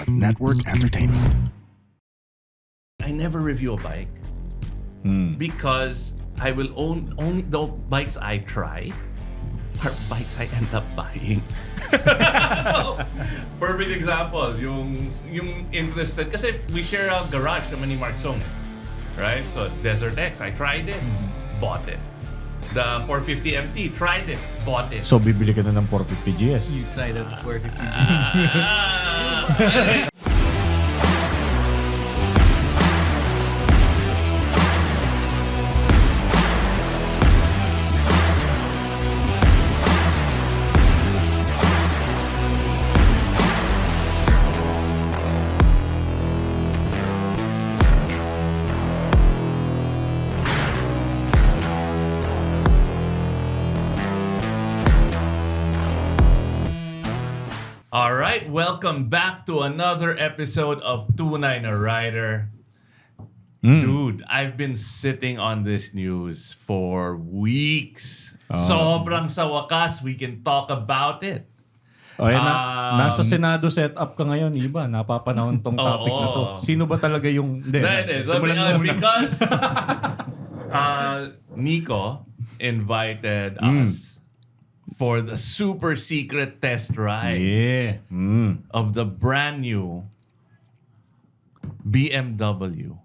Network Entertainment. I never review a bike because I will own only the bikes I try are bikes I end up buying. Perfect example, yung interested kasi we share a garage kami ni Mark Song, right? So Desert X, I tried it, bought it. The 450 MT, tried it, bought it. So, bibili ka na ng 450 GS. You tried it for 50. All right, welcome back to another episode of Tunay na Rider. Dude, I've been sitting on this news for weeks. Sobrang sa wakas, we can talk about it. Okay, nasa Senado setup ka ngayon, iba. Napapanahon tong topic na to. Sino ba talaga yung... Because Nico invited us for the super secret test ride of the brand new BMW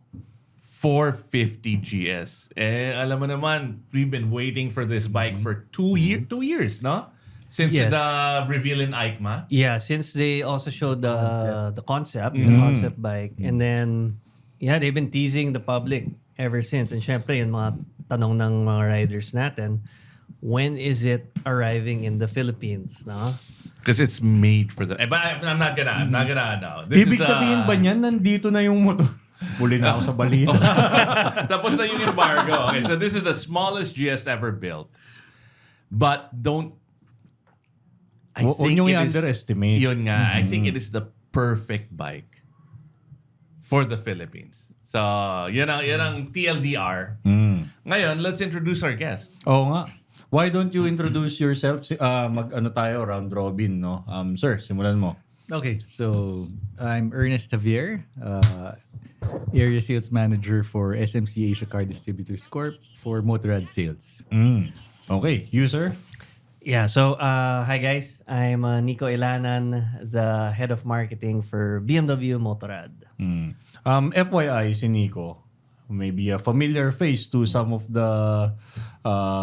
450 GS. Alam mo naman, we've been waiting for this bike for 2 years, no? Since Yes. the reveal in EICMA. Yeah, since they also showed the concept bike. And then, yeah, they've been teasing the public ever since. And syempre, yung mga tanong ng mga riders natin, when is it arriving in the Philippines, no? Because it's made for the... But I'm not gonna know. This Ibig is the- sabihin ba niyan, nandito na yung motor? Huli na ako sa balita. Tapos na yung embargo. Okay, so this is the smallest GS ever built. But don't... Huwag niyong i-underestimate. Yun nga. I think it is the perfect bike for the Philippines. So, yun ang TLDR. Ngayon, let's introduce our guest. Oo nga. Why don't you introduce yourself? Mag-ano tayo, round robin, no? Sir, simulan mo. Okay, so I'm Ernest Javier, Area Sales Manager for SMC Asia Car Distributors Corp for Motorrad Sales. Okay, you, sir? Yeah, so hi guys. I'm Nico Ilanan, the head of marketing for BMW Motorrad. FYI, si Nico, maybe a familiar face to some of the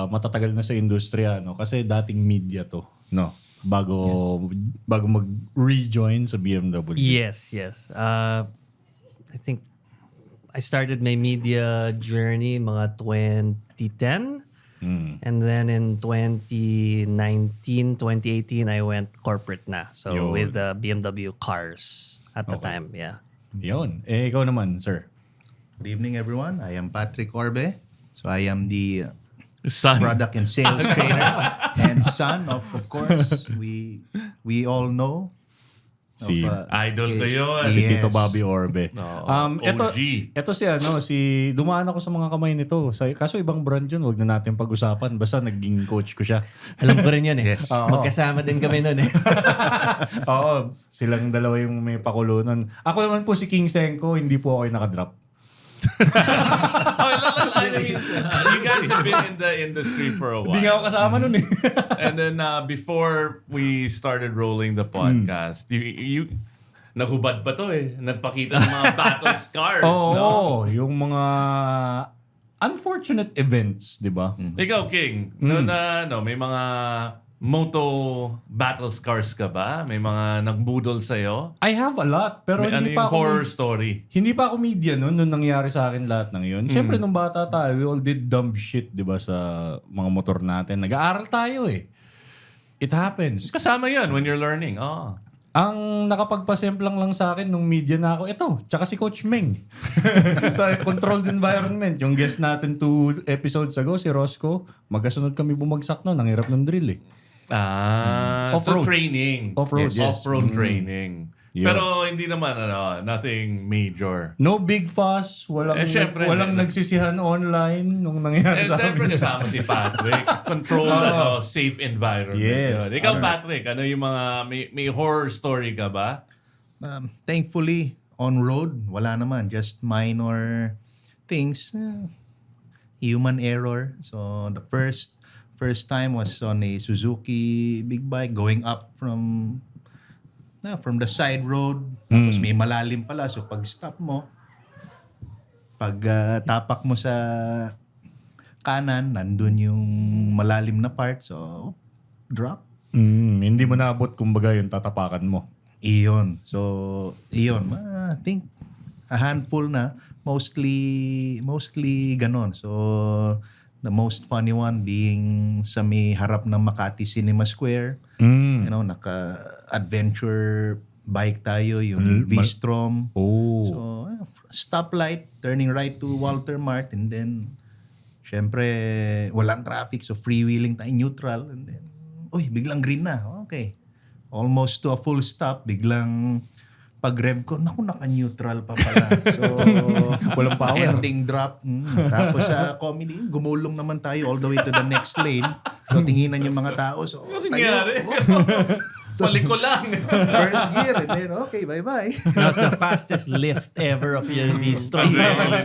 matatagal na sa industriya, no? Kasi dating media to, no? Bago mag-rejoin sa BMW. Yes. I think I started my media journey mga 2010. And then in 2019, 2018, I went corporate na. So Yun. with BMW cars at the time, yeah. Yun. Ikaw naman, sir. Good evening, everyone. I am Patrick Orbe. So I am the Son. product and sales trainer and son of course, we all know. Si Idol ko yun. si Yes. Tito Bobby Orbe. OG. Ito dumaan ako sa mga kamay nito. Kaso ibang brand yun, wag na natin pag-usapan. Basta naging coach ko siya. Alam ko rin yun eh. Yes. Magkasama din kami nun eh. Oo, silang dalawa yung may pakulo nun. Ako naman po si King Senko, hindi po ako yung nakadrop. I mean, you guys have been in the industry for a while. Hindi nga ako kasama nun eh. And then before we started rolling the podcast, you naghubad pa to eh. Nagpakita ng mga battle scars. Oo, no? yung mga unfortunate events, di ba? Ikaw, King, may mga moto battle scars ka ba? May mga nagbudol sa'yo? I have a lot, pero Ano hindi yung pa ako horror story? hindi pa ako media nung nangyari sa akin lahat ng yun. Siyempre, nung bata tayo, we all did dumb shit, di ba, sa mga motor natin. Nag-aaral tayo eh. It happens. Kasama yun when you're learning. Oh. Ang nakapagpasemplang lang sa akin nung media na ako, ito, tsaka si Coach Meng. Sa controlled environment. Yung guest natin 2 episodes ago, si Roscoe, magkasunod kami bumagsak noon. Ang hirap ng drill eh. So Off-road. training. Off-road, yes. Off-road training. Yun. Pero hindi naman, nothing major. No big fuss, syempre, walang nagsisihan online nung nangyari sa Siyempre amin. kasama si Patrick. Controlled, safe environment. Yes. Yun. Ikaw, Patrick, ano yung mga, may horror story ka ba? Thankfully, on road, wala naman. Just minor things. Human error. So the first time was on a Suzuki big bike going up from the side road. Tapos may malalim pala. So pag stop mo, pag tapak mo sa kanan, nandun yung malalim na part. So drop. Hindi mo naabot kumbaga yung tatapakan mo. Iyon. So, iyon. I think a handful na. Mostly ganon. So, the most funny one being sa may harap ng Makati Cinema Square. You know, naka-adventure bike tayo, yung V-Strom. Oh. So, stoplight, turning right to Walter Mart, and then, syempre, walang traffic, so freewheeling tayo neutral, and then, biglang green na. Okay. Almost to a full stop, biglang pag-rev ko, naka-neutral pa pala. So, Walang power. ending drop. Tapos sa comedy, gumulong naman tayo all the way to the next lane. So, tinginan yung mga tao. So, nangyari? Balik ko lang. First gear, and then, okay, bye-bye. That was the fastest lift ever of the strong.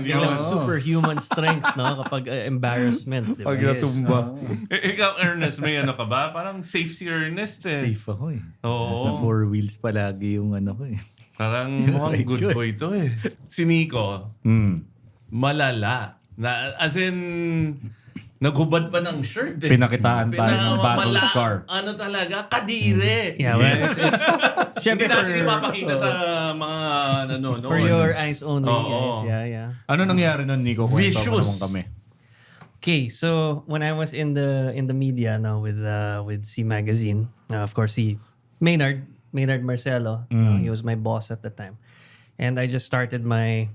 Yes. Superhuman strength, no? Kapag embarrassment. Diba? Pag natumba. Ikaw, Ernest, may ano ka ba? Parang safe si Ernest eh. Safe ako eh. Oo. Nasa 4 wheels palagi yung ano ko eh. Parang mukhang good boy to eh. Si Nico, malala. As in, naghubad pa ng shirt eh. Pinakitaan tayo ng battle scar. Ano talaga? Kadire. Yeah, well, it's Hindi syempre natin ipapakita sa mga nanonood. for your eyes only, Oo. guys. Yeah. Ano nangyari nun, Nico? Kwento mo Vicious. naman kami. Okay, so when I was in the media now with C Magazine, of course Maynard Marcelo, he was my boss at the time, and I just started my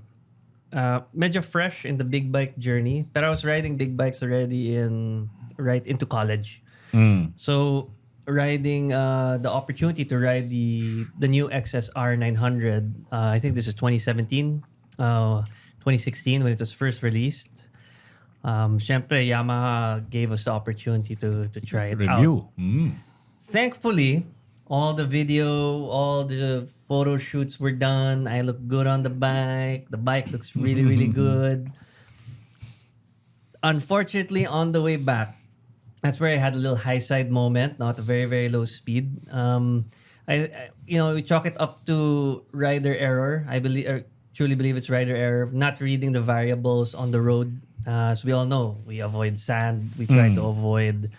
medyo fresh in the big bike journey. But I was riding big bikes already right into college. So riding the opportunity to ride the new XSR 900. I think this is 2017, 2016 when it was first released. Syempre, Yamaha gave us the opportunity to try it out. Review. Thankfully, all the video, all the photo shoots were done. I look good on the bike. The bike looks really, really good. Unfortunately, on the way back, that's where I had a little high side moment, not a very, very low speed. We chalk it up to rider error. I truly believe it's rider error. Not reading the variables on the road. As we all know, we avoid sand. We try to avoid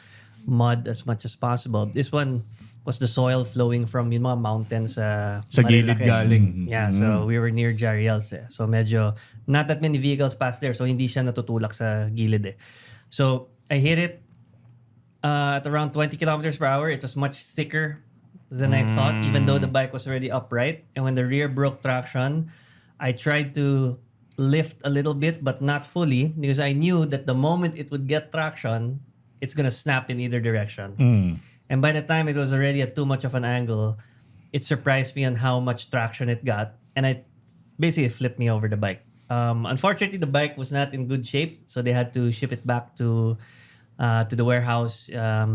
mud as much as possible. This one was the soil flowing from yung mga mountains sa gilid Marilaki. galing. Yeah, so we were near Jariels eh. So medyo not that many vehicles passed there, so hindi siya natutulak sa gilid eh. So I hit it at around 20 kilometers per hour. It was much thicker than I thought, even though the bike was already upright. And when the rear broke traction, I tried to lift a little bit, but not fully, because I knew that the moment it would get traction, it's gonna snap in either direction. And by the time it was already at too much of an angle, it surprised me on how much traction it got, and it basically flipped me over the bike. Unfortunately, the bike was not in good shape, so they had to ship it back to the warehouse.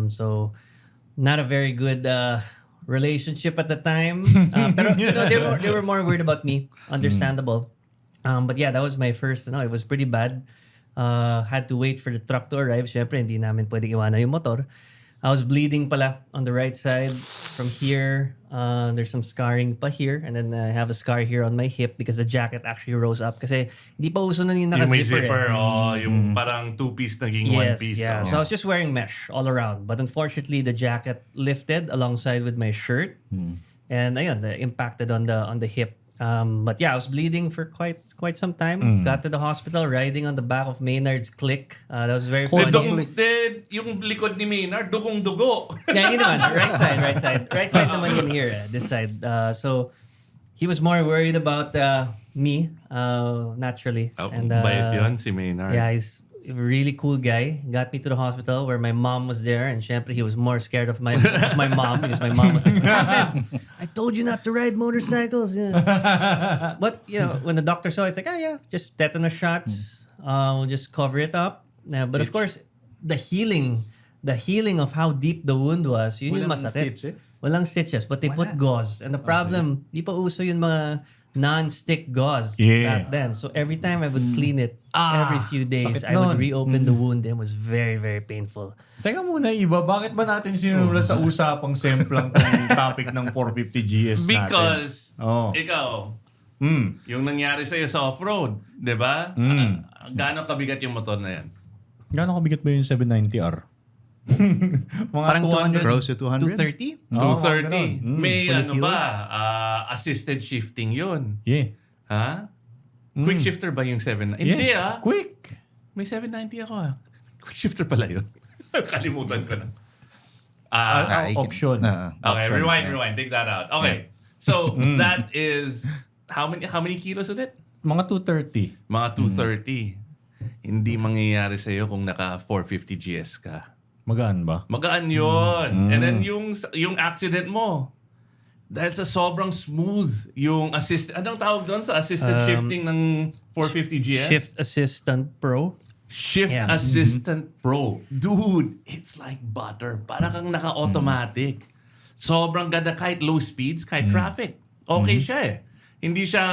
So not a very good relationship at the time. Pero they were more worried about me. Understandable. But yeah, that was my first. It was pretty bad. Had to wait for the truck to arrive. Syempre, hindi namin pwedeng iwanan yung motor. I was bleeding pala on the right side from here. There's some scarring pa here. And then I have a scar here on my hip because the jacket actually rose up. Kasi hindi pa uso nun yung Yung may naka-zipper. zipper, yung parang two-piece naging one-piece. Yeah. So I was just wearing mesh all around. But unfortunately, the jacket lifted alongside with my shirt. And ayun, impacted on the hip. But yeah, I was bleeding for quite some time. Got to the hospital riding on the back of Maynard's Click. That was very funny. Yung likod ni Maynard, dugong-dugo. Yeah, yun naman. Right side. Right side naman yun here. This side. So he was more worried about me, naturally. Bayad yun si Maynard. Yeah, he's a really cool guy. Got me to the hospital where my mom was there, and syempre he was more scared of my mom because my mom was like, I told you not to ride motorcycles. Yeah. But when the doctor saw it, it's like, just tetanus shots. We'll just cover it up. But of course, the healing the healing of how deep the wound was, yun yung Walang masakit. stitches? Walang stitches, but they put gauze. And the problem, di pa uso yung mga non-stick gauze Yeah. back then. So every time I would clean it, every few days, sakit I would nun. reopen the wound and it was very, very painful. Teka muna, Iba, bakit ba natin sinumula sa usapang semplang tong topic ng 450 GS natin? Because, Oh. ikaw, Mm. yung nangyari sa'yo sa off-road, di ba? Gaano kabigat yung motor na yan? Gano'ng kabigat ba yung 790R? Mga Parang 200. Close to 200? 230? 230. ganun. May Fully ano fueled? ba? Assisted shifting yun. Yeah. Ha? Quick shifter ba yung 790? Hindi Yes, quick. May 790 ako Quick shifter pala yun. Kalimutan ko na. Option. Okay, option, rewind. Take that out. Okay. So, that is, how many kilos ulit? Mga 230. Mga 230. Hindi mangyayari sa'yo kung naka 450 GS ka. Magaan ba? Magaan yun. And then yung accident mo, dahil sa sobrang smooth yung anong tawag doon sa assisted shifting ng 450 GS? Shift Assistant Pro. Shift Yeah. Assistant Pro. Dude, it's like butter. Para kang naka-automatic. Sobrang ganda kahit low speeds, kahit traffic. Okay siya eh. Hindi siya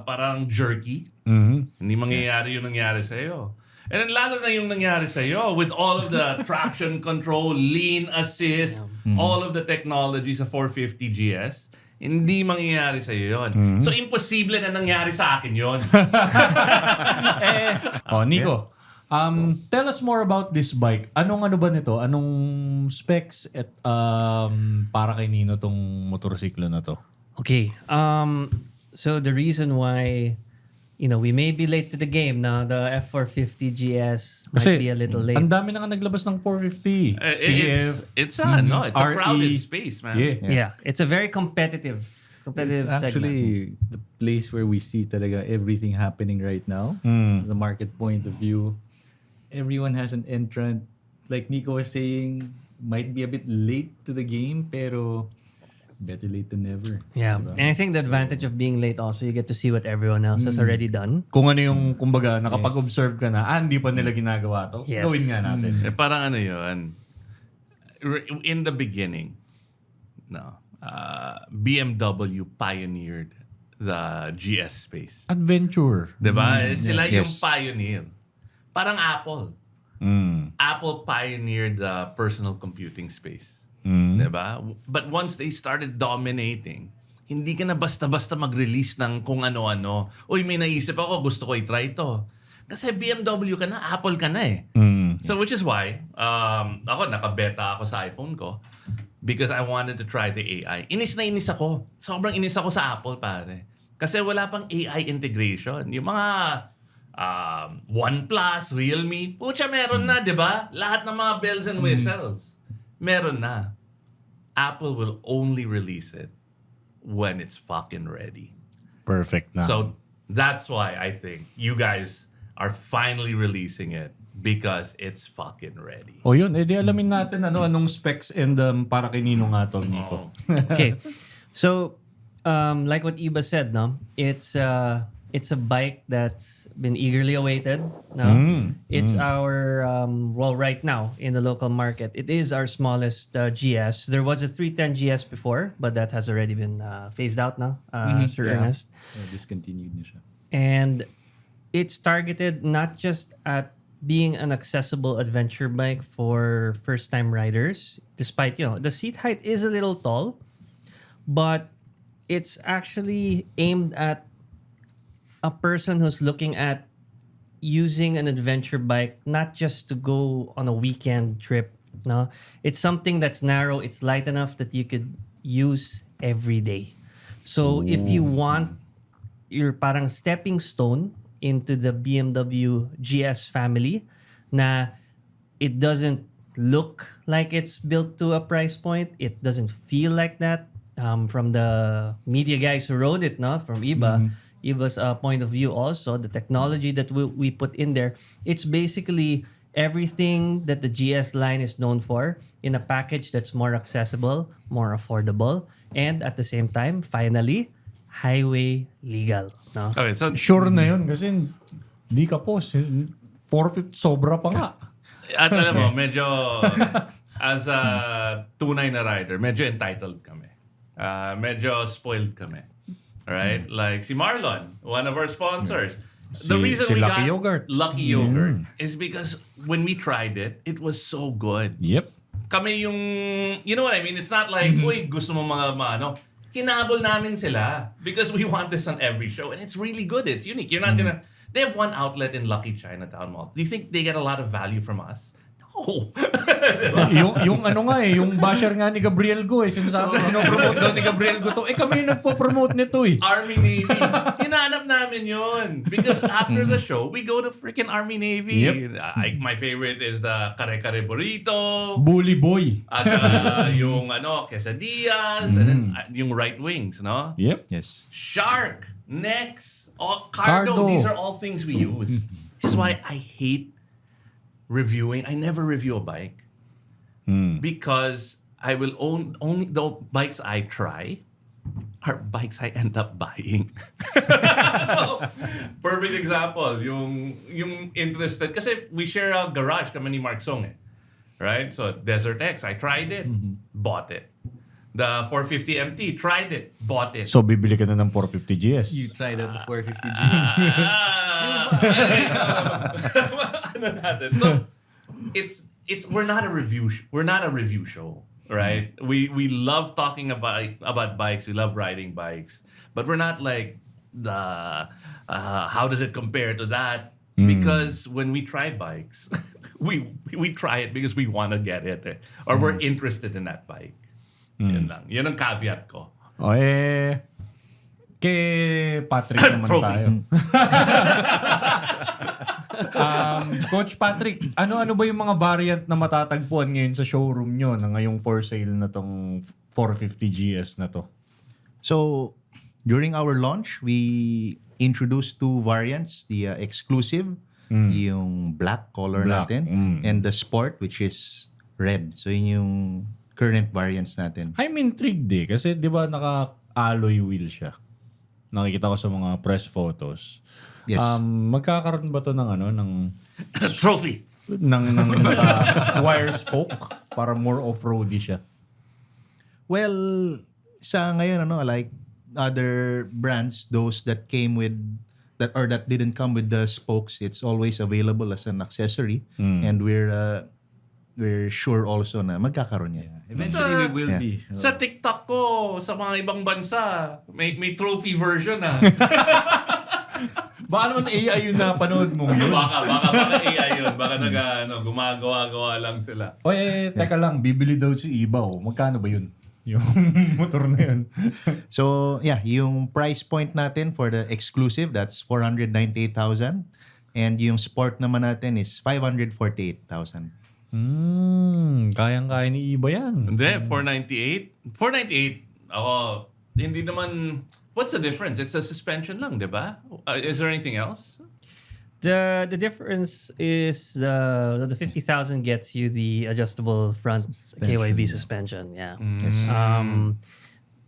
parang jerky. Hindi mangyayari yung nangyari sa'yo. And then lalo na yung nangyari sa'yo with all of the traction control, lean assist, all of the technology sa 450 GS, hindi mangyayari sa'yo yun. So, imposible na nangyari sa akin yun. Nico. Tell us more about this bike. Anong ano ba nito? Anong specs at para kay Nino tong motorsiklo na to? Okay. So the reason why, we may be late to the game now. The F450 GS might be a little late. ang dami na nga naglabas ng 450. CF. It's a RE. crowded space, man. Yeah. It's a very competitive It's segment. actually the place where we see talaga everything happening right now. The market point of view. Everyone has an entrant. Like Nico was saying, might be a bit late to the game, pero better late than never. Yeah. Diba? And I think the advantage of being late also, you get to see what everyone else has already done. Kung ano yung, kumbaga, nakapag-observe ka na, hindi pa nila ginagawa to, Yes. gawin nga natin. Parang ano yun, in the beginning, BMW pioneered the GS space. Adventure. Diba? Sila yung Yes. pioneer. Parang Apple. Apple pioneered the personal computing space. Diba? But once they started dominating, hindi ka na basta-basta mag-release ng kung ano-ano. Uy, may naisip ako, gusto ko i-try to. Kasi BMW ka na, Apple ka na eh. So which is why, ako nakabeta ako sa iPhone ko because I wanted to try the AI. Inis na inis ako. Sobrang inis ako sa Apple, pare. Kasi wala pang AI integration. Yung mga OnePlus, Realme, pucha meron na, di ba? Lahat ng mga bells and whistles. Meron na. Apple will only release it when it's fucking ready. Perfect na. So that's why I think you guys are finally releasing it because it's fucking ready. O yun, edi alamin natin anong specs and para kay Nino nga to, Nico. Okay. So, like what Iba said, no? It's a bike that's been eagerly awaited. No? It's our right now in the local market, it is our smallest GS. There was a 310 GS before, but that has already been phased out now, Sir Ernest. Discontinued na siya. And it's targeted not just at being an accessible adventure bike for first-time riders, despite, the seat height is a little tall, but it's actually aimed at a person who's looking at using an adventure bike not just to go on a weekend trip. No, it's something that's narrow. It's light enough that you could use every day. So if you want your parang stepping stone into the BMW GS family, na it doesn't look like it's built to a price point. It doesn't feel like that. From the media guys who rode it, no, from Iba. Iba's point of view also, the technology that we put in there, it's basically everything that the GS line is known for in a package that's more accessible, more affordable, and at the same time, finally, highway legal. No? Okay, so Sure na yun kasi di ka po. 450 sobra pa nga. At alam mo, medyo as a tunay na rider, medyo entitled kami. Medyo spoiled kami. Alright? Like si Marlon, one of our sponsors. The reason si we Lucky got Yogurt. Lucky Yogurt is because when we tried it was so good. Yep. Kami yung, you know what I mean? It's not like, uy, gusto mo mga ano. Hinabol namin sila because we want this on every show. And it's really good. It's unique. You're not gonna... They have one outlet in Lucky Chinatown Mall. Do you think they get a lot of value from us? No. yung ano nga yung basher nga ni Gabriel Go sinasabi, pinopromote daw ni Gabriel Go to. Kami yung nagpo-promote nito Army Navy. Hinanap namin yun. Because after the show, we go to freaking Army Navy. Yep. My favorite is the kare-kare burrito. Bully Boy. At yung quesadillas. And then yung right wings, no? Yep. Yes. Shark. Next. Cardo. These are all things we use. This is why I hate reviewing. I never review a bike. Because I will own only the bikes I try are bikes I end up buying. Perfect example, yung interested kasi we share a garage kami ni Mark Song Right? So Desert X, I tried it, bought it. The 450 MT, tried it, bought it. So bibili ka na ng 450 GS. You tried out the 450G. Ano natin? So it's we're not a review show, right? We love talking about bikes, we love riding bikes, but we're not like the how does it compare to that? Because when we try bikes, we try it because we want to get it or we're interested in that bike. Yan lang. Yan ang caveat ko. Kay Patrick naman Trophy. tayo. Coach Patrick, ano ba yung mga variant na matatagpuan ngayon sa showroom nyo na ngayong for sale na tong 450 GS na to? So, during our launch, we introduced two variants. The exclusive, yung black color Black, natin, and the sport, which is red. So, yun yung current variants natin. I'm intrigued kasi di ba naka-alloy wheel siya? Nakikita ko sa mga press photos. Yes. Magkakaroon ba to ng Trophy. ng wire spoke para more off-roady siya? Well, sa ngayon, like other brands, those that came with that didn't come with the spokes, it's always available as an accessory, and we're sure also na magkakaroon yan. Eventually, we will be. Sa TikTok ko, sa mga ibang bansa, may trophy version Baka naman AI yung napanood mo yun. baka AI yun. Baka gumagawa lang sila. Teka lang, bibili daw si Ibaw. Magkano ba yun? Yung motor na yun. So, yeah, yung price point natin for the exclusive, that's 498,000. And yung sport naman natin is 548,000. Kayang-kaya ni Iba yan. Hindi, 498. 498, hindi naman, what's the difference? It's a suspension lang, di ba? Is there anything else? The difference is the 50,000 gets you the adjustable front KYB suspension. Yeah.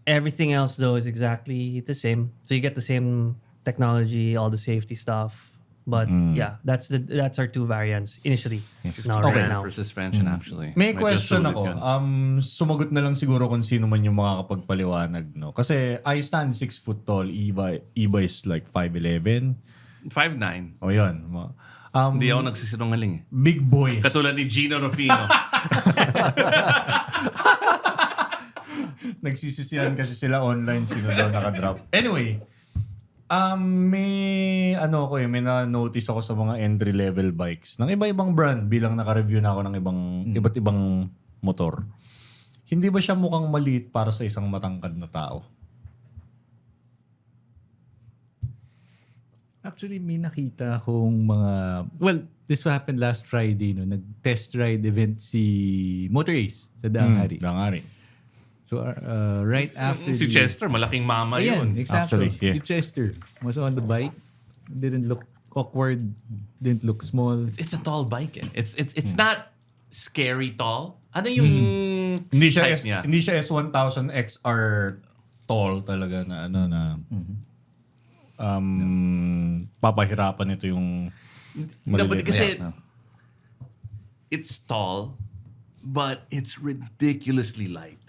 Everything else though is exactly the same. So you get the same technology, all the safety stuff. But yeah, that's our two variants initially. Right now. For suspension, actually. May Medyo question sulit ako. yun. Sumagot na lang siguro kung sino man yung makakapagpaliwanag. No? Kasi I stand 6 foot tall. Iba is like 5'11". 5'9". O yun. Hindi ako nagsisinungaling eh. Big boy. Katulad ni Gino Rufino. Nagsisisihan kasi sila online sino daw nakadrop. Anyway, may na-notice ako sa mga entry-level bikes ng iba-ibang brand bilang naka-review na ako ng iba't ibang motor. Hindi ba siya mukhang maliit para sa isang matangkad na tao? Actually, may nakita akong mga... Well, this happened last Friday. No? Nag-test ride event si Motor Ace sa Dangari. Dangari. So, right after... Si Chester, malaking mama yun. Exactly. Actually, yeah. Si Chester was on the bike. Didn't look awkward. Didn't look small. It's a tall bike eh. It's not scary tall. Ano yung Hindi siya height niya? hindi siya S1000 XR tall talaga na papahirapan ito yung Dapat maliliit. kasi it's tall, but it's ridiculously light.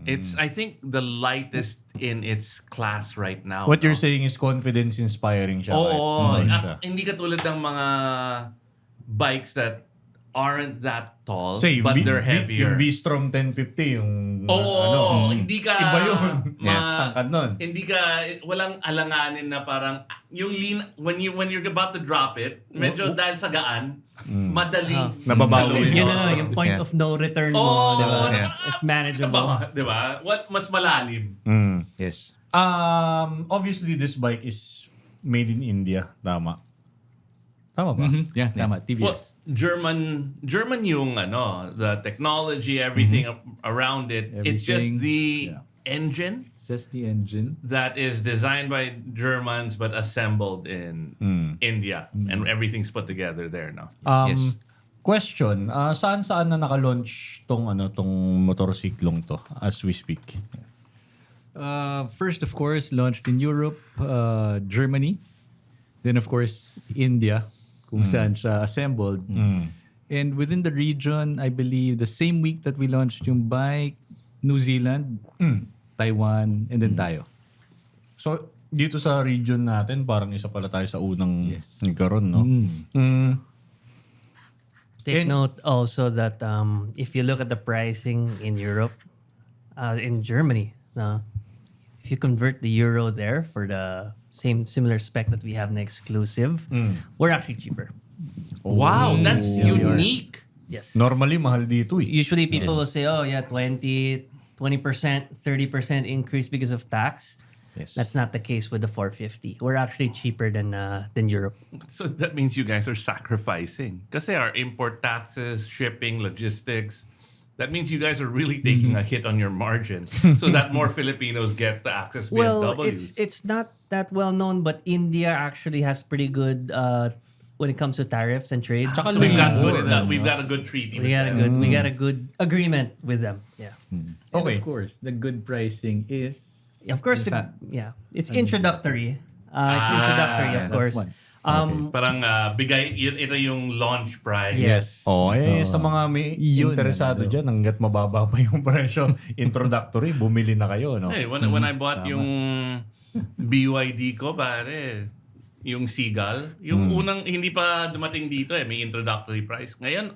It's, I think, the lightest in its class right now. What you're no? saying is confidence-inspiring siya. Oo. Right? At hindi katulad ng mga bikes that aren't that tall, Say, but they're Yung heavier. V-Strom 1050, yung Oo, hindi ka iba yun. Tangkad nun. Hindi ka walang alanganin na parang yung lean when you're about to drop it, medyo dahil sa gaan, madaling Nababawi. saluhin. Yun na, yung point Yeah. of no return mo, Oo, di ba? yeah. It's manageable. Di ba? What mas malalim. Yes. Obviously, this bike is made in India. Tama. Tama ba? Yeah, tama. TVS. Well, German yung the technology, everything around it. It's just Everything, the yeah. engine It's just the engine. that is designed by Germans but assembled in India, and everything's put together there now. Yes. Question, saan na naka-launch tong motorsiklong to as we speak? First, of course, launched in Europe, Germany. Then, of course, India, kung saan siya assembled. And within the region, I believe the same week that we launched yung bike, New Zealand, Taiwan, and then tayo. So, dito sa region natin, parang isa pala tayo sa unang Yes. nagkaroon, no? Take note also that if you look at the pricing in Europe, in Germany, if you convert the euro there for the similar spec that we have in exclusive, we're actually cheaper. Wow, that's unique. Yes. Normally, mahal dito eh. Usually people will say, oh yeah, 20%, 30% increase because of tax. Yes. That's not the case with the 450. We're actually cheaper than Europe. So that means you guys are sacrificing. Kasi our import taxes, shipping, logistics, that means you guys are really taking a hit on your margin so that more Filipinos get to access Well, BMWs. it's not that well known, but India actually has pretty good when it comes to tariffs and trade. Tsaka So we've got labor, we've got a good treaty we got a good agreement with them. Yeah. And Okay. of course, the good pricing is... Of course, it's introductory. It's introductory, of that's course. one. Parang ito yung launch price. Yes. Sa mga may Yun, interesado dyan, hanggat mababa pa yung presyo, introductory, bumili na kayo, no? Hey, when I bought yung BYD ko, pare, yung Seagull, yung unang hindi pa dumating dito may introductory price. Ngayon,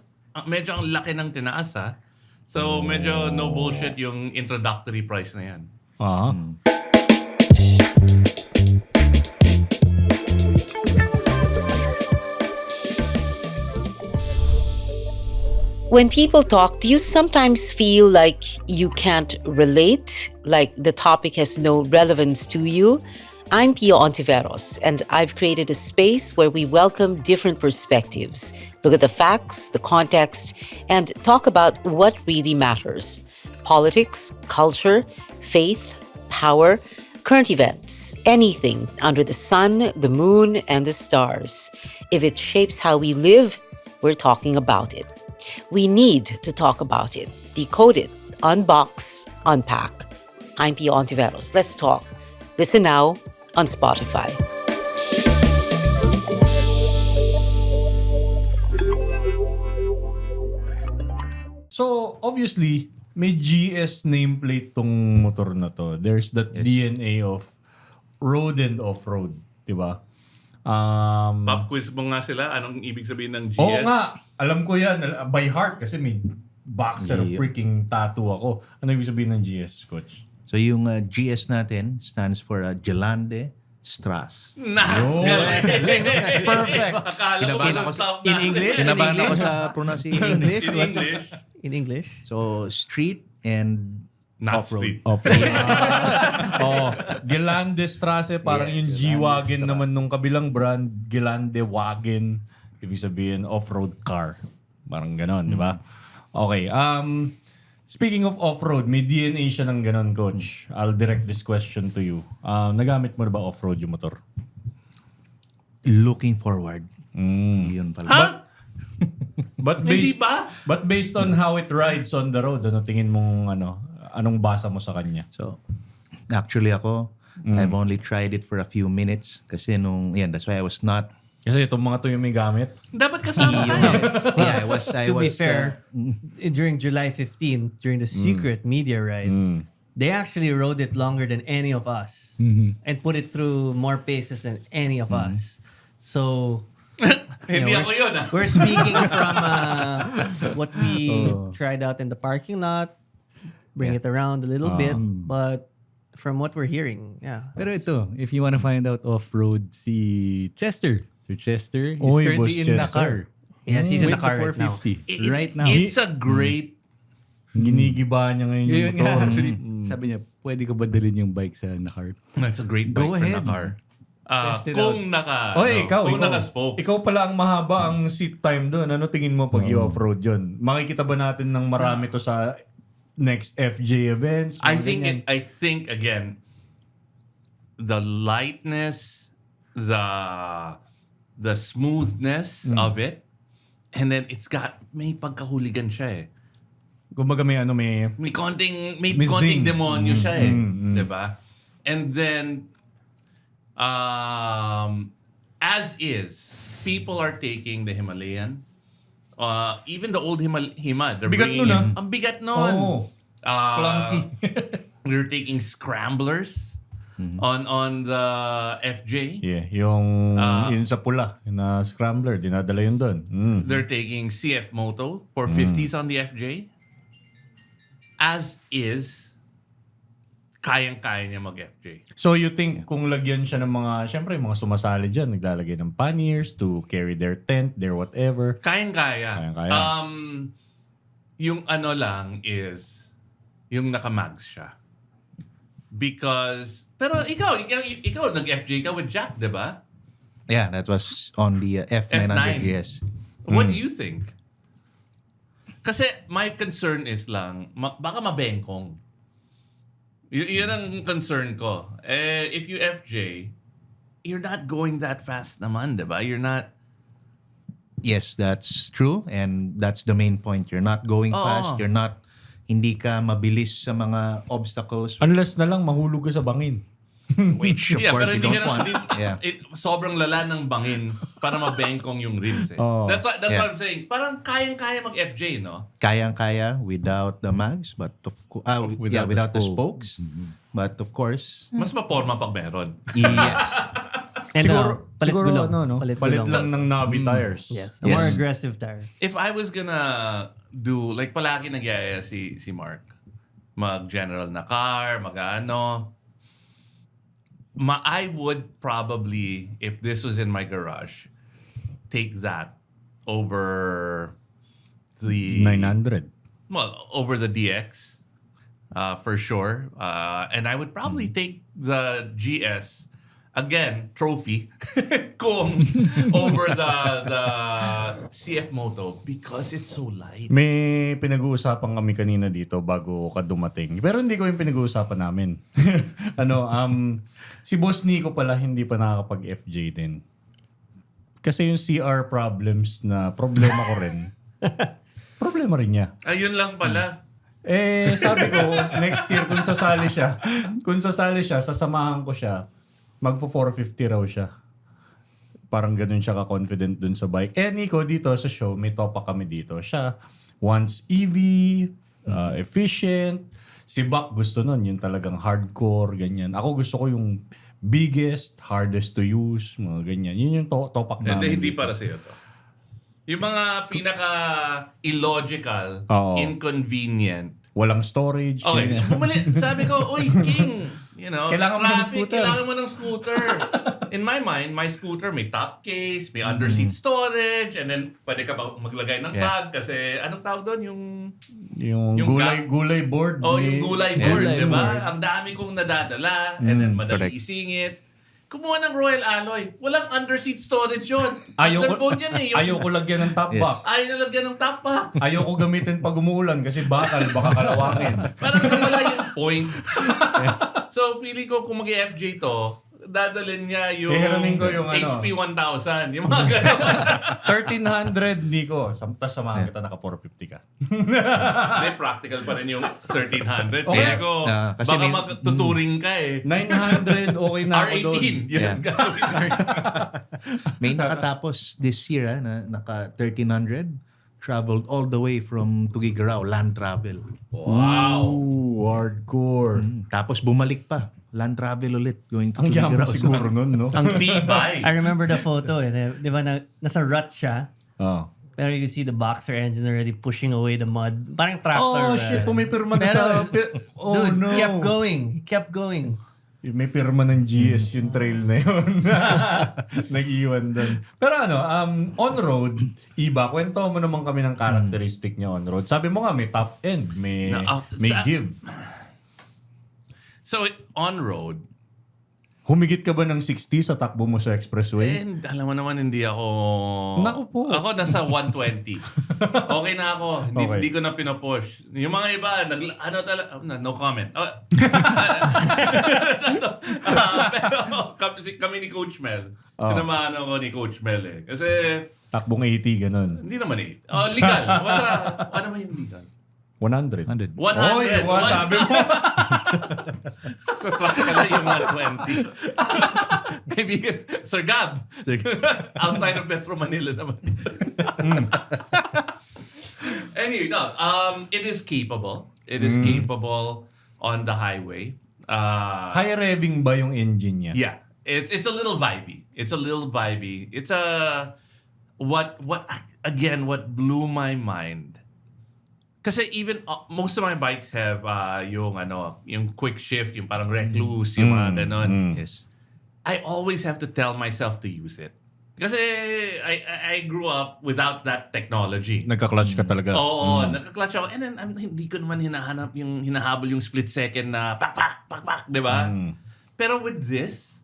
medyo ang laki ng tinaas ha. So medyo no bullshit yung introductory price na yan. When people talk, do you sometimes feel like you can't relate, like the topic has no relevance to you? I'm Pio Ontiveros, and I've created a space where we welcome different perspectives, look at the facts, the context, and talk about what really matters. Politics, culture, faith, power, current events, anything under the sun, the moon, and the stars. If it shapes how we live, we're talking about it. We need to talk about it, decode it, unbox, unpack. I'm Pio Ontiveros. Let's talk. Listen now on Spotify. So, obviously, may GS nameplate tong motor na to. There's that DNA of road and off-road, di ba? Pop quiz mo nga sila, anong ibig sabihin ng GS? Oo nga, alam ko yan by heart kasi may boxer freaking tattoo ako. Ano ibig sabihin ng GS, Coach? So yung GS natin stands for Gelande Strass. Perfect. Akala ko Kinabahan ba ako stop in na? English? Kinabahan ako sa pronunciation. English? In English? In English? So street and Not off-road. street. Gelande Strasse, parang yung G-Wagon naman nung kabilang brand, Gelande Wagon. Ibig sabihin, off-road car. Parang ganon, di ba? Okay. Speaking of off-road, may DNA siya ng ganon, Coach. I'll direct this question to you. Nagamit mo na ba off-road yung motor? Looking forward. Yun pala. Ha? But Hindi based, ba? but based on how it rides on the road, ano tingin mong anong basa mo sa kanya? So, actually ako, I've only tried it for a few minutes kasi that's why I was not Kasi itong mga to yung may gamit. Dapat kasama tayo. Yeah, I was To be fair, during July 15th, during the secret media ride, they actually rode it longer than any of us and put it through more paces than any of us. So, Hindi ako yun ah. we're speaking from what we tried out in the parking lot, bring it around a little bit, but from what we're hearing, yeah. Pero ito, if you wanna find out off-road, si Chester. So Chester is Boss currently in Chester. Dakar. Yes, he's in With the car right now. 450. Right now. It's a great... Ginigiba niya ngayon yung Yun nga, motor. actually, sabi niya, pwede ko ba dalhin yung bike sa Dakar? That's a great bike Go for ahead. Dakar. Test it Kung naka... Ikaw kung naka-spokes. ikaw pala ang mahaba ang seat time doon. Ano tingin mo pag i-off-road yun? Makikita ba natin ng marami to sa next FJ events? I Mga ganyan? think again, the lightness, the smoothness of it, and then it's got may pagkahuligan siya eh. Kumbaga may May konting May zing. demonyo siya eh, 'di ba? And then as is, people are taking the Himalayan. Even the old Hima, they're Bigat bringing nun, in- Ang bigat nun. Oo. Clunky. They're taking scramblers on the FJ. Yeah, yung sa pula na scrambler, dinadala yun doon. They're taking CF Moto 450s on the FJ. As is, kayang-kaya niya mag-FJ. So you think kung lagyan siya ng mga, syempre yung mga sumasali dyan, naglalagay ng panniers to carry their tent, their whatever. Kayang-kaya. Kayang-kaya. Yung ano lang is, yung naka-mags siya. Because, pero ikaw nag-FJ ka with Jack, di ba? Yeah, that was on the F900 GS. What do you think? Kasi my concern is lang, baka mabengkong. Yun ang concern ko. If you FJ, you're not going that fast naman, di ba? You're not... Yes, that's true. And that's the main point. You're not going fast. You're not, hindi ka mabilis sa mga obstacles. Unless na lang mahulog ka sa bangin. Which, of course, we don't want. Yeah. Sobrang lala ng bangin para mabengkong yung rims eh. Oh. That's what Yeah. I'm saying. Parang kayang-kaya mag-FJ, no? Kayang-kaya without the mags, but without the spokes. But of course, Mas maporma pag meron. yes. And palit siguro gulong. no? Palit Palit gulong. lang ng Navi tires. Yes, a more Yes. aggressive tire. If I was gonna do, like palagi nagyaya si Mark, mag-general na car, mag-ano, I would probably, if this was in my garage, take that over the 900. Well, over the DX, for sure. And I would probably take the GS, again, trophy, kung over the CF Moto because it's so light. May pinag-uusapan kami kanina dito bago ka dumating. Pero hindi ko yung pinag-uusapan namin. Si Boss Nico pala hindi pa nakakapag-FJ din. Kasi yung CR problems na problema ko rin. Problema rin niya. Ayun lang pala. Sabi ko, next year kung sasali siya, sasamahan ko siya, magpo 450 raw siya. Parang ganun siya ka-confident dun sa bike. Nico, dito sa show, may topa kami dito. Siya wants EV, efficient. Si Bak gusto nun, yung talagang hardcore, ganyan. Ako gusto ko yung biggest, hardest to use, mga ganyan. Yun yung topak namin. Hindi dito. para sa'yo to. Yung mga pinaka-illogical, Oo. inconvenient. Walang storage. Okay, ganyan. sabi ko, uy, King, Kailangan mo ng traffic, scooter. kailangan mo ng scooter. In my mind, my scooter may top case, may underseat storage, and then pwede ka maglagay ng bag kasi anong tawag doon? Yung gulay board. Yung gulay board, Gulay di ba? board. Ang dami kong nadadala, and then madali correct. isingit. Kumuha ng Royal Alloy. Walang underseat storage yun. Ayoko Underbone yan eh. lagyan ng top Yes. box. Ayaw na lagyan ng top box. Ayoko gamitin pag umuulan kasi bakal, baka kalawangin. Parang nawala yung point. So, feeling ko kung mag-FJ to, dadalhin niya yung Hihiramin ko yung HP 1000. Yung mga gano'n. 1,300, Nico. Tapos samahan kita, naka 450 ka. Hindi, practical pa rin yung 1,300. Okay. Kaya ko, Kasi baka may- magtuturing ka eh. 900, okay na ako doon. R18. Yun Yeah. ang gagawin. May nakatapos this year na naka 1,300. Traveled all the way from Tugigaraw, land travel. Wow. Ooh, hardcore. Tapos bumalik pa. Land travel ulit. Going to Ang yaman Tugigaraw. siguro nun, no? Ang tibay. I remember the photo eh. Di ba nasa rut siya? Oh. Pero you can see the boxer engine already pushing away the mud. Parang tractor. Oh, shit. Pumipirma na Pero, sa... Oh, dude, no. he kept going. May pirma ng GS yung trail na yun. Nag-iwan doon. Pero on-road, iba, kwento mo naman kami ng characteristic niya on-road. Sabi mo nga, may top end, may give. So, on-road, Humigit ka ba ng 60 sa takbo mo sa expressway? alam mo naman, hindi ako... Naku po. Ako nasa 120. Okay na ako. Hindi, Okay. hindi ko na pinopush. Yung mga iba, no comment. Pero kami ni Coach Mel. Sinamahan ako ni Coach Mel eh. Kasi, Takbong 80, ganun. hindi naman eh. Legal. Basta, ano ba yung legal? 100. 100. 100. Oy, sabi mo. Sa truck ka lang yung 120. Kaibigan, Sir Gab. Outside of Metro Manila naman. Anyway, no. It is capable. It is capable on the highway. High revving ba yung engine niya? Yeah. It's a little vibey. It's a little vibey. It's a... What blew my mind. Kasi even most of my bikes have yung quick shift, yung parang recluse, yung mga ganon. Yes. I always have to tell myself to use it. Kasi I grew up without that technology. Nagka-clutch ka talaga. Oo, nakaklatch ako. And then hindi ko naman hinahabol yung split second na pak, di ba? Pero with this,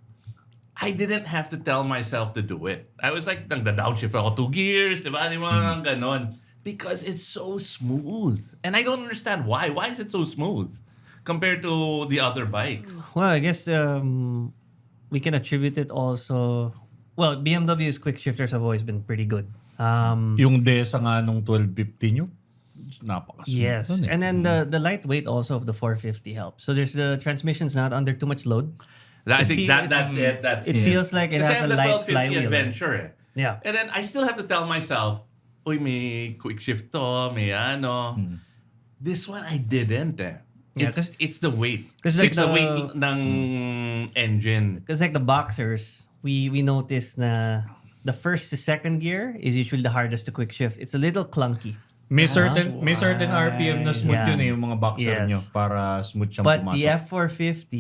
I didn't have to tell myself to do it. I was like, nagda-downshift ako 2 gears, di ba? Yung mga ganon. Because it's so smooth. And I don't understand why. Why is it so smooth compared to the other bikes? Well, I guess we can attribute it also... Well, BMW's quick shifters have always been pretty good. Yung DESA nga nung 1250 nyo, napakasmooth. Yes. nun eh. And then the lightweight also of the 450 helps. So there's the transmission's not under too much load. I think feel- that's it. That's It feels like it Kasi has I have a the light 1250 flywheel. Adventure eh. Yeah. And then I still have to tell myself, uy, may quick shift to, may ano. This one I didn't eh. Yeah, It's the weight. 'cause like It's the the- weight ng engine. Because like the boxers, we noticed na the first to second gear is usually the hardest to quick shift. It's a little clunky. May certain RPM na smooth Yeah. yun eh, yung mga boxer Yes. nyo para smooth siyang But the pumasok. F450,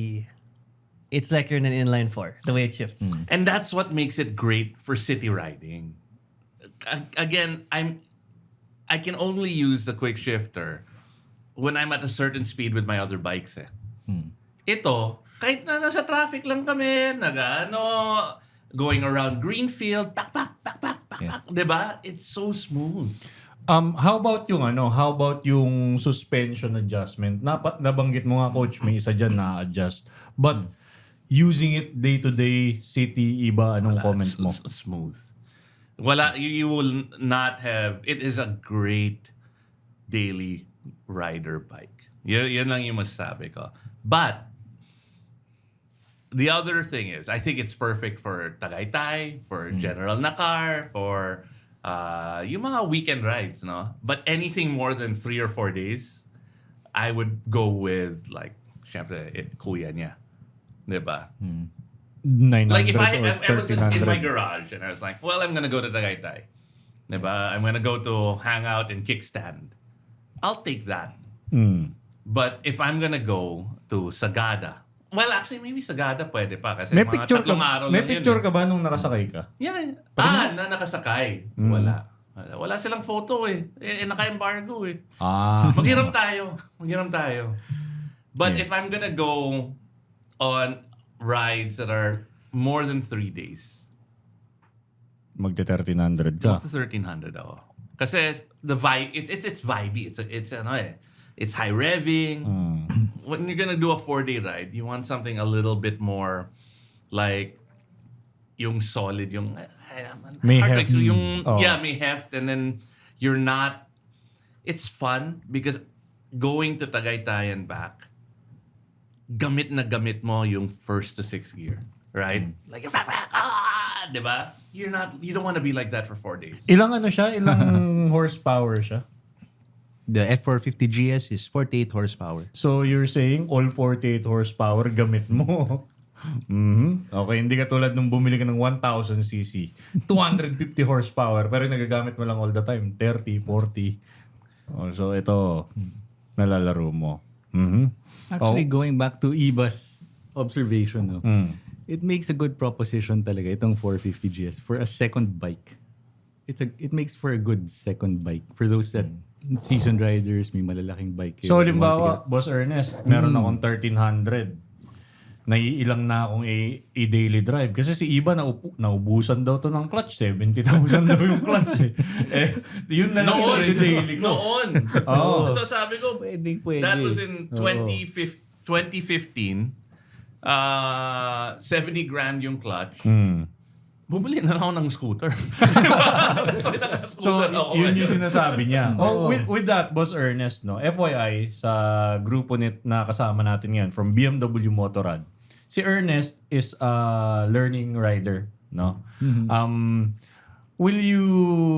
it's like you're in an inline 4, the way it shifts. And that's what makes it great for city riding. Again, I can only use the quick shifter when I'm at a certain speed with my other bikes eh. Ito, kahit na nasa traffic lang kami, going around Greenfield, pak, diba? It's so smooth. How about yung suspension adjustment? Nabanggit mo nga, Coach, may isa dyan na-adjust. But using it day-to-day, city, iba, anong comment mo? Smooth. You will not have, it is a great daily rider bike. Yan lang yung masasabi ko. But, the other thing is, I think it's perfect for Tagaytay, for General Nakar, for yung mga weekend rides, no? But anything more than 3 or 4 days, I would go with, like, syempre, kuya niya. Diba? 900 Like if I or was in my 1300? garage and I was like, well, I'm gonna go to Tagaytay. Diba? I'm gonna go to hang out in Kickstand. I'll take that. But if I'm gonna go to Sagada, well, actually, maybe Sagada pwede pa kasi May mga picture tatlong ka, araw may lang picture yun. ka ba nung nakasakay ka? Yeah. Na nakasakay. Wala silang photo eh. Naka-embargo eh. Maghiram tayo. But if I'm gonna go on rides that are more than 3 days, Magte 1300 ka. up to 1,300 ako. Kasi the vibe, it's vibey. It's high revving. When you're gonna do a 4-day ride, you want something a little bit more like yung solid, yung May hard to heft. explain. Yung Oh. may heft, and then you're not. It's fun because going to Tagaytay and back, gamit na gamit mo yung first to sixth gear, right? Like diba? You don't want to be like that for 4 days. Ilang ano siya? Ilang horsepower siya? The F450 GS is 48 horsepower. So you're saying all 48 horsepower gamit mo. Okay, hindi ka tulad nung bumili ka ng 1000cc. 250 horsepower pero nagagamit mo lang all the time. 30, 40. Oh, so ito, nalalaro mo. Actually, going back to Iba's observation, no, it makes a good proposition talaga itong 450 GS for a second bike. It makes for a good second bike for those that seasoned riders, may malalaking bike. So halimbawa, Boss Ernest, meron akong 1300. Naiilang na akong i-daily drive. Kasi si Iba, naubusan daw to ng clutch. 70,000 daw yung clutch. Yun na lang yung i-daily ko. Noon. So sabi ko, Pwede. that was in 2015. 70 grand yung clutch. Bumili na lang ako ng scooter. So, yun yung sinasabi niya. With that, Boss Ernest, no, FYI, sa grupo na kasama natin ngayon from BMW Motorrad, si Ernest is a learning rider. No? Will you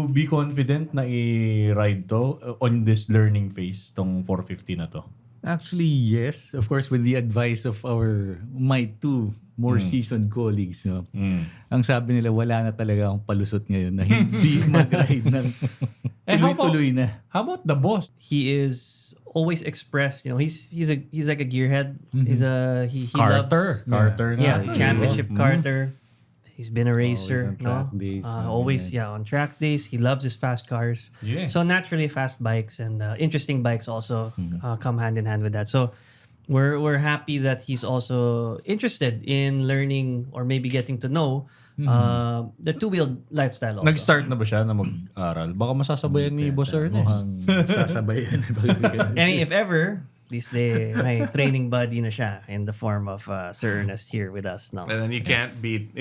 be confident na i-ride to on this learning phase, tong 450 na to? Actually, yes. Of course, with the advice of my two more seasoned colleagues, no? Ang sabi nila, wala na talaga akong palusot ngayon na hindi mag-ride ng tuloy-tuloy na. How about the boss? He is always expressed, he's like a gearhead. He Carter. loves, Carter na. yeah, championship Carter. He's been a racer, on track days, always on track days. He loves his fast cars. Yeah. So naturally, fast bikes and interesting bikes also come hand in hand with that. So we're happy that he's also interested in learning or maybe getting to know the two-wheel lifestyle also. Nag-start na ba siya na mag-aral? Baka masasabayan ni Boss Ernest. Mukhang sasabayan. I mean, if ever, at least may training buddy na siya in the form of Sir Ernest here with us now. And then you can't beat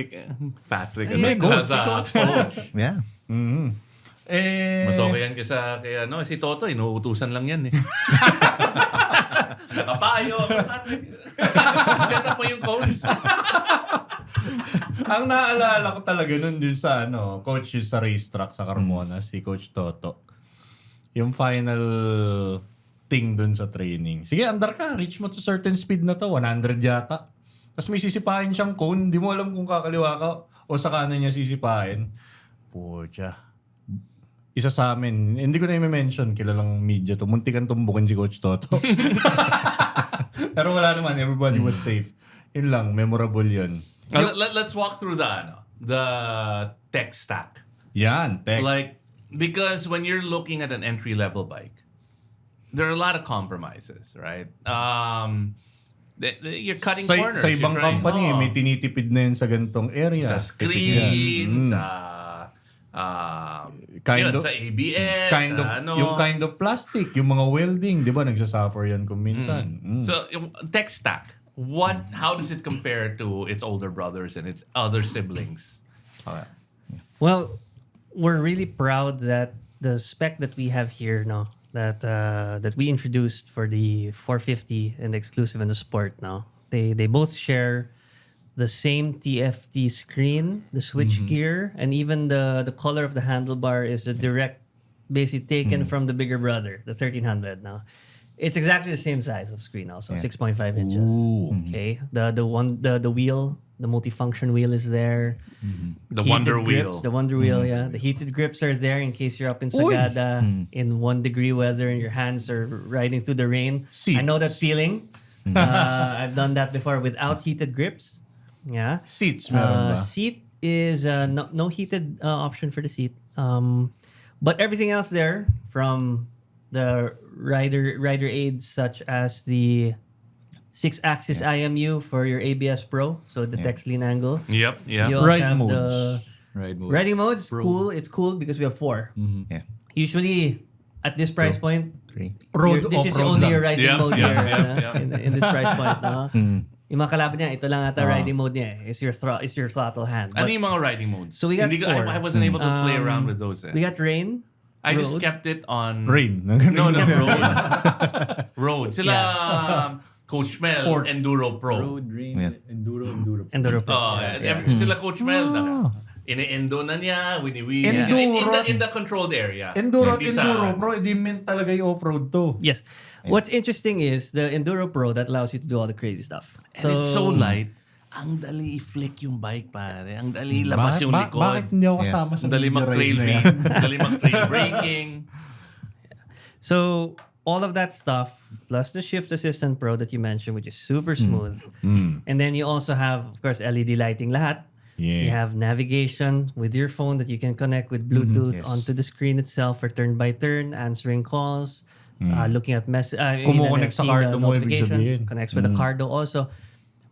Patrick as coach. coach. Yeah. Mas okay yan kaya si Toto, inuutusan lang yan eh. Nakapayo. Set up mo yung cones. Ang naalala ko talaga nun dun sa coach yun sa racetrack sa Carmona, si Coach Toto. Yung final thing dun sa training. Sige, andar ka. Reach mo to certain speed na to. 100 yata. Tapos may sisipahin siyang cone. Di mo alam kung kakaliwa ka o sa kanan niya sisipahin. Pucha. Isa sa amin. Hindi ko na i-mention. Kilalang media to. Muntikan tumbukin si Coach Toto. Pero wala naman. Everybody was safe. Yun lang. Memorable yun. Let's walk through the tech stack. Yan. Tech. Because when you're looking at an entry-level bike, there are a lot of compromises, right? You're cutting corners. Sa ibang right? company, may tinitipid na yun sa gantong area. Sa screen, sa Kind of- sa ABS, yung kind of plastic, yung mga welding, di ba, nagsasuffer yan kung minsan. So, yung tech stack, how does it compare to its older brothers and its other siblings? Okay. Well, we're really proud that the spec that we have here now, that we introduced for the 450 and the exclusive and the sport now, they both share the same TFT screen, the switch gear, and even the color of the handlebar is a direct, basically taken from the bigger brother, the 1300 now. It's exactly the same size of screen also, 6.5 inches. Okay, the wheel, the multifunction wheel is there. The Heated Wonder grips, Wheel. the Wonder Wheel, yeah. The heated grips are there in case you're up in Sagada in 1 degree weather and your hands are riding through the rain. Seats. I know that feeling. I've done that before without heated grips. Yeah. Seats meron ba? Seat is no heated option for the seat. But everything else there, from the rider aids such as the 6-axis IMU for your ABS Pro, so the text lean angle. Yep. You also Ride have modes. the riding modes. Cool. It's cool because we have 4. Yeah. Usually, at this price point, 3. Road this is off-road only lang. your riding Yeah, mode yeah, here yeah, yeah. in this price point. Yung mga kalaban niya, ito lang ata riding mode niya is your throttle hand. Ano But yung mga riding modes? So we got Hindi ko- four. I wasn't able to play around with those. we got rain, I just road. kept it on... Rain. No, road. Road. Sila Coach Mel, Sport. Enduro Pro. Road, rain, Yeah. enduro. Enduro Pro. Oh, sila Coach Mel. Ini-endo na niya, wini-wini niya. Enduro. In the controlled area. Enduro, Hindi sa- Enduro, bro, hindi meant talaga yung off-road to. Yes. What's interesting is the Enduro Pro that allows you to do all the crazy stuff. And it's so light. Ang dali i-flick yung bike, pare. Ang dali labas yung likod. Bakit hindi ako kasama sa Ang dali video mag-trail ride na yan? ang dali mag-trail braking. So all of that stuff, plus the Shift Assistant Pro that you mentioned, which is super smooth. And then you also have, of course, LED lighting lahat. Yeah. You have navigation with your phone that you can connect with Bluetooth Yes. onto the screen itself for turn-by-turn, answering calls, looking at Kumukonect sa Cardo mo, ibig sabihin. connects with the Cardo also.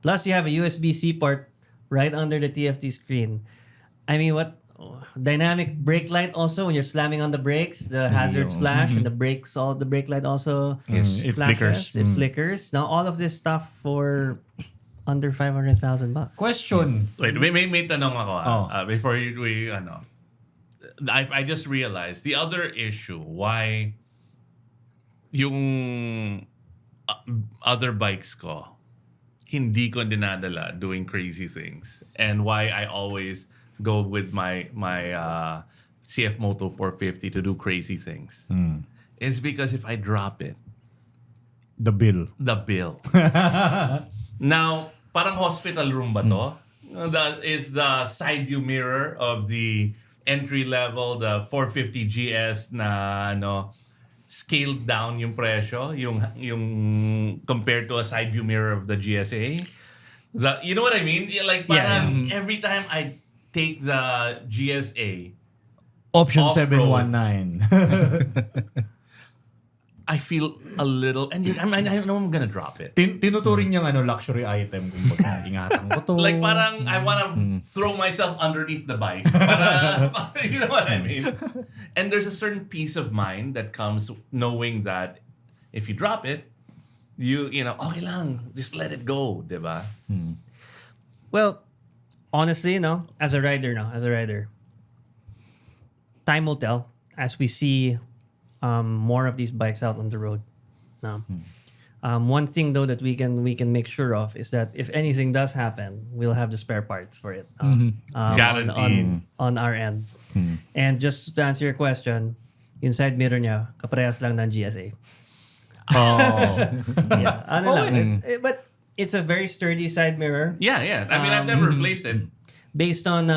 Plus, you have a USB-C port right under the TFT screen. I mean, what dynamic brake light also when you're slamming on the brakes, the hazards flash, and the brake light also It flashes. flickers. It flickers. Now, all of this stuff for under $500,000. Question. Wait, may tanong ako. Oh. Before I just realized the other issue why yung other bikes ko hindi ko dinadala doing crazy things, and why I always go with my CF Moto 450 to do crazy things is because if I drop it, The bill. the bill. Now, parang hospital room ba to? That is the side view mirror of the entry level, the 450 GS na scaled down yung presyo, yung compared to a side view mirror of the GSA. You know what I mean? Like parang every time I take the GSA, Option Off-road. 719. I feel a little, and I know I'm gonna drop it. Tinuturing niyang luxury item. Kumbaga, ingatan ko to. Like parang I wanna throw myself underneath the bike. Para, you know what I mean? And there's a certain peace of mind that comes knowing that if you drop it, you know, okay lang, just let it go, diba? Well, honestly, as a rider, time will tell as we see more of these bikes out on the road. No. One thing though that we can make sure of is that if anything does happen, we'll have the spare parts for it. Guaranteed. On our end. And just to answer your question, yung side mirror niya, kaparehas lang ng GSA. Yeah. Ano lang. But it's a very sturdy side mirror. Yeah. I mean, I've never replaced it. Based on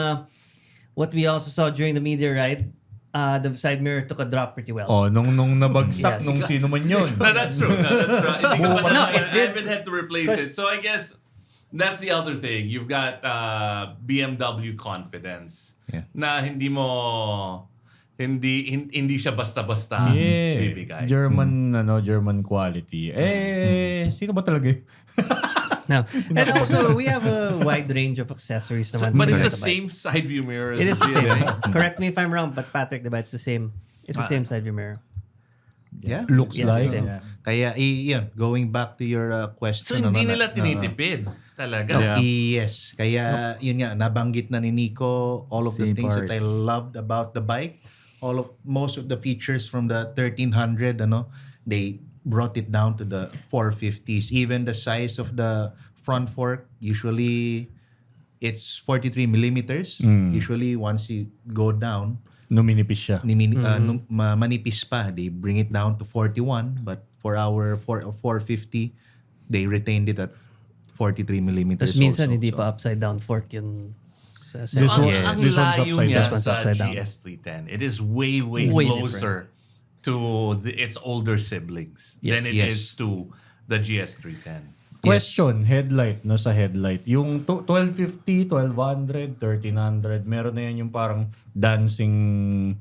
what we also saw during the media ride, the side mirror took a drop pretty well. Oh, nung nabagsak, Yes. nung sino man yun. No, that's true. Hindi ko pa No, naman- it I did. haven't had to replace it. So I guess that's the other thing. You've got BMW confidence. Yeah. Na hindi siya basta-basta bibigay. German quality. Sino ba talaga yun? No. And also, we have a wide range of accessories. So, naman but to it's the the bike. same side view mirror as It is the GSA. same. Correct me if I'm wrong, but Patrick, diba, it's the same. It's the same side view mirror. Yeah. Looks Yes, like. same. Kaya, yun, going back to your question. So hindi nila tinitipid talaga. Yeah. Yes. Kaya, yun nga, nabanggit na ni Nico all of the Same things that I parts. loved about the bike. Most of the features from the 1300, they brought it down to the 450s. Even the size of the front fork, usually it's 43 millimeters. Usually, once you go down, Numinipis siya. manipis pa. They bring it down to 41. But for our 450, they retained it at 43 millimeters. Tapos minsan, also. hindi So, pa upside down fork yung sa This center. one- Ang This one's layo upside niya down. This one's sa upside down. GS310. It is way Way closer to its older siblings than it Yes. is to the GS310. Question, headlight, sa headlight. Yung 1250, 1200, 1300, meron na yan yung parang dancing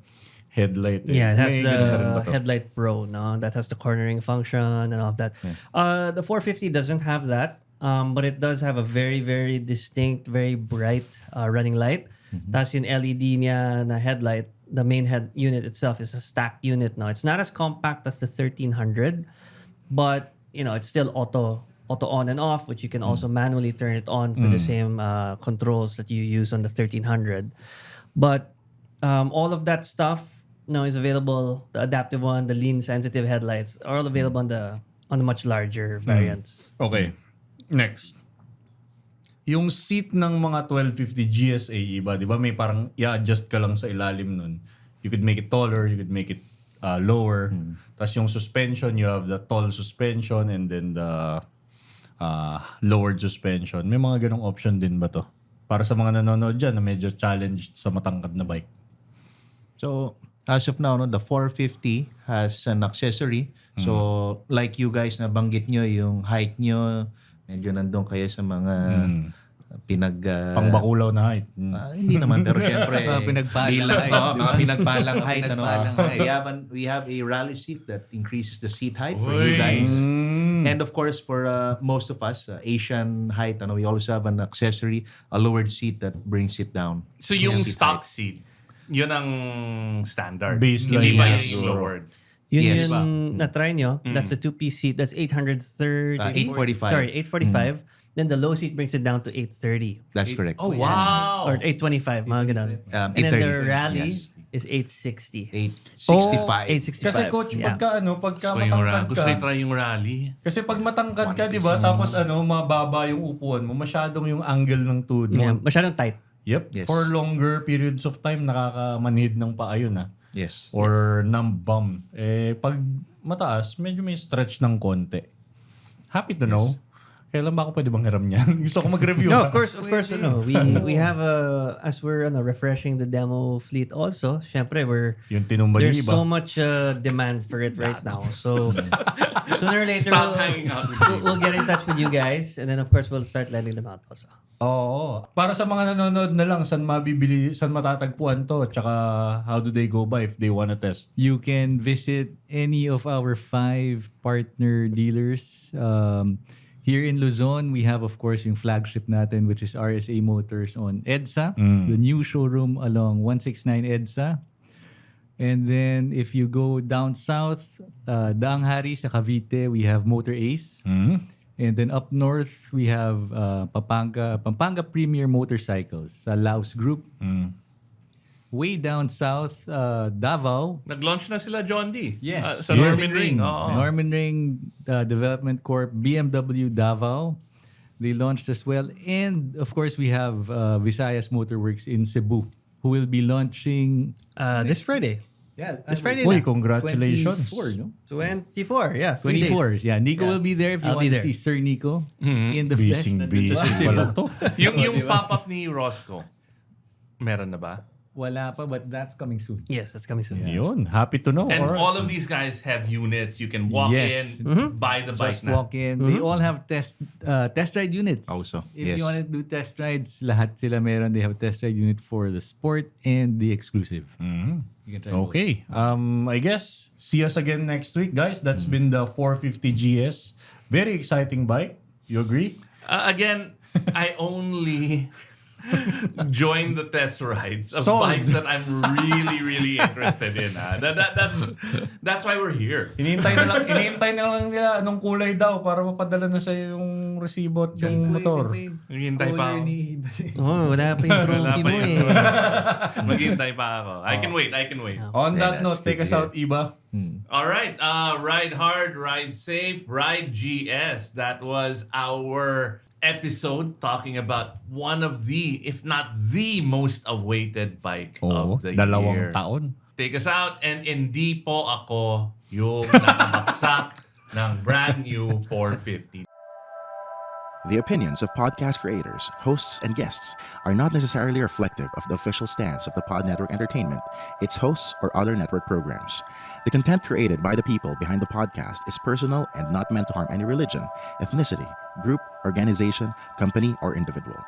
headlight. Yeah, it has May ganun na rin ba the to? headlight pro, no? That has the cornering function and all of that. The 450 doesn't have that, but it does have a very, very distinct, very bright running light. Tapos yung LED niya na headlight, the main head unit itself is a stacked unit. No, it's not as compact as the 1300, but it's still auto auto on and off, which you can also manually turn it on to the same controls that you use on the 1300. But all of that stuff now is available. The adaptive one, the lean sensitive headlights are all available on the much larger variants. Okay. Next. Yung seat ng mga 1250 GSA iba, di ba may parang i-adjust ka lang sa ilalim nun. You could make it taller, you could make it lower. Tapos yung suspension, you have the tall suspension and then the lowered suspension. May mga ganong option din ba to? Para sa mga nanonood dyan na medyo challenged sa matangkad na bike. So, as of now, no, the 450 has an accessory. So, like you guys nabanggit nyo, yung height nyo, medyo nandun kayo sa mga Pangbakulaw na height. hindi naman, pero syempre, Mga pinagpalang bilang, height, mga di ba? pinagpalang height. Ano? Pinagpalang height. We have a rally seat that increases the seat height for you guys. And of course, for most of us, Asian height, ano, we also have an accessory, a lowered seat that brings it down. So yung Seat stock height. seat, yun ang standard. Baseline. Hindi ba Yes. yung lowered? Yun Yes. yung na-try nyo. That's the two-piece seat. That's 830. 845. Sorry, 845. Then the low seat brings it down to 830. That's correct. Oh, wow. Or 825, mga ganun. And then the 830, rally yes. is 860. 865. 865. Kasi coach, yeah. pagka Gusto yung matangkad gusto ka, ko try yung rally. kasi pag matangkad ka, di ba, tapos mababa yung upuan mo, masyadong yung angle ng tuhod mo. Yeah, masyadong tight. Yep. Yes. For longer periods of time, nakakamanhid ng paa yun Yes. Or bum. Pag mataas, medyo may stretch ng konti. Happy to know. Kailan ba ako pwede bang hiram niyan? Gusto ko mag-review. No, of course, no. We have as we're refreshing the demo fleet also. Syempre, Yung tinumba niyo there's iba. so much demand for it right now. So sooner or later Stop hanging out with me. we'll get in touch with you guys, and then of course we'll start letting them out also. Oo. Para sa mga nanonood na lang, saan mabibili, saan matatagpuan to? Tsaka how do they go by if they wanna test? You can visit any of our 5 partner dealers. Here in Luzon, we have, of course, yung flagship natin, which is RSA Motors on EDSA, the new showroom along 169 EDSA. And then, if you go down south, Daang Hari sa Cavite, we have Motor Ace. And then up north, we have Pampanga Premier Motorcycles sa Laos Group. Way down south, Davao. Nag-launch na sila John D. Yes. Sa Norman Ring. Oo. Norman Ring Development Corp, BMW Davao. They launched as well. And of course, we have Visayas Motorworks in Cebu, who will be launching This Friday. yeah, This Friday Uy, na. congratulations. 24, no? 24, yeah. 3 days. 24. Yeah, Nico will be there if you I'll want be to there. see Sir Nico in the flesh. Busy pala to. Yung pop-up ni Roscoe, meron na ba? Wala pa, but that's coming soon. Yes, that's coming soon. Yun. Happy to know. And Alright. all of these guys have units. You can walk Yes. in, buy the bike Just na. walk in. They all have test ride units. Also, If yes. you want to do test rides, lahat sila meron. They have a test ride unit for the sport and the exclusive. You can try both. Okay. I guess see us again next week, guys. That's been the 450 GS. Very exciting bike. You agree? Again, I only join the test rides of Sold. bikes that I'm really, really interested in. That's why we're here. Hinihintay na lang nila anong kulay daw para mapadala na sa yung resibo at yung motor. Naghihintay pa ako. Oh, wala pa yung trophy mo eh. Maghihintay pa ako. I can wait. On that Yeah, note, that's take good us to out, Iba. All right. Ride hard, ride safe, ride GS. That was our episode talking about one of the, if not the most awaited bike of the year. 2 taon. Take us out, and hindi po ako yung nakabagsak ng brand new 450. The opinions of podcast creators, hosts, and guests are not necessarily reflective of the official stance of the Pod Network Entertainment, its hosts, or other network programs. The content created by the people behind the podcast is personal and not meant to harm any religion, ethnicity, group, organization, company, or individual.